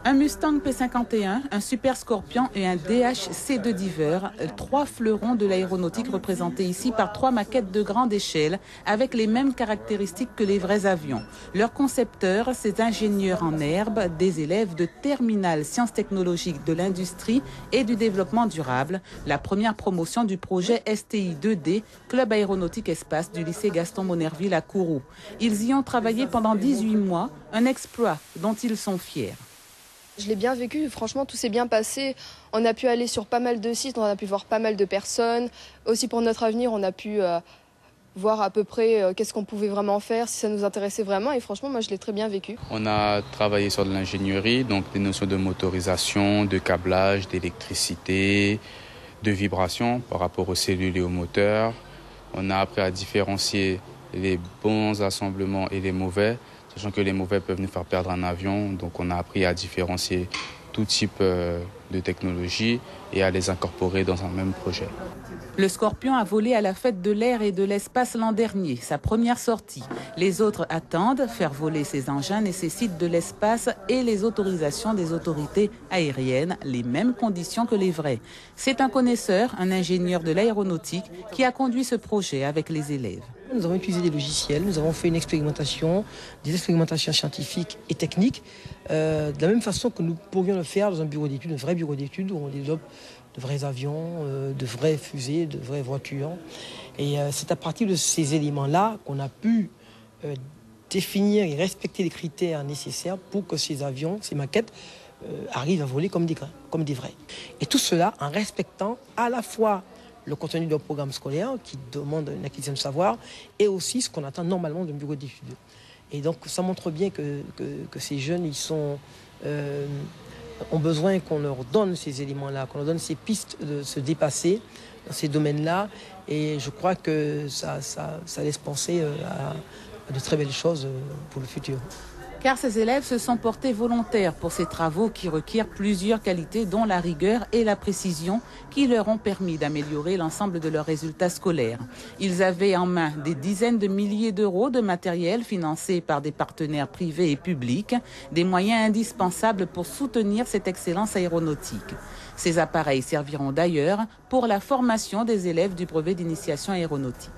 Un Mustang P51, un Super Scorpion et un DH-C2 Diver, 3 fleurons de l'aéronautique représentés ici par 3 maquettes de grande échelle avec les mêmes caractéristiques que les vrais avions. Leurs concepteurs, ces ingénieurs en herbe, des élèves de terminale sciences technologiques de l'industrie et du développement durable, la première promotion du projet STI 2D, Club Aéronautique Espace du lycée Gaston Monnerville à Kourou. Ils y ont travaillé pendant 18 mois, un exploit dont ils sont fiers. Je l'ai bien vécu, franchement tout s'est bien passé. On a pu aller sur pas mal de sites, on a pu voir pas mal de personnes. Aussi pour notre avenir, on a pu voir à peu près qu'est-ce qu'on pouvait vraiment faire, si ça nous intéressait vraiment. Et franchement, moi je l'ai très bien vécu. On a travaillé sur de l'ingénierie, donc des notions de motorisation, de câblage, d'électricité, de vibration par rapport aux cellules et aux moteurs. On a appris à différencier les bons assemblements et les mauvais, sachant que les mauvais peuvent nous faire perdre un avion. Donc on a appris à différencier tout type de technologie et à les incorporer dans un même projet. Le Scorpion a volé à la fête de l'air et de l'espace l'an dernier, sa première sortie. Les autres attendent. Faire voler ces engins nécessite de l'espace et les autorisations des autorités aériennes, les mêmes conditions que les vrais. C'est un connaisseur, un ingénieur de l'aéronautique qui a conduit ce projet avec les élèves. Nous avons utilisé des logiciels, nous avons fait des expérimentations scientifiques et techniques, de la même façon que nous pourrions le faire dans un bureau d'études, un vrai bureau d'études où on développe de vrais avions, de vraies fusées, de vraies voitures. Et c'est à partir de ces éléments-là qu'on a pu définir et respecter les critères nécessaires pour que ces avions, ces maquettes, arrivent à voler comme des vrais. Et tout cela en respectant à la fois le contenu d'un programme scolaire qui demande une acquisition de savoir et aussi ce qu'on attend normalement d'un bureau d'études. Et donc ça montre bien que ces jeunes ont besoin qu'on leur donne ces éléments-là, qu'on leur donne ces pistes de se dépasser dans ces domaines-là. Et je crois que ça laisse penser à de très belles choses pour le futur. Car ces élèves se sont portés volontaires pour ces travaux qui requièrent plusieurs qualités, dont la rigueur et la précision, qui leur ont permis d'améliorer l'ensemble de leurs résultats scolaires. Ils avaient en main des dizaines de milliers d'euros de matériel financé par des partenaires privés et publics, des moyens indispensables pour soutenir cette excellence aéronautique. Ces appareils serviront d'ailleurs pour la formation des élèves du brevet d'initiation aéronautique.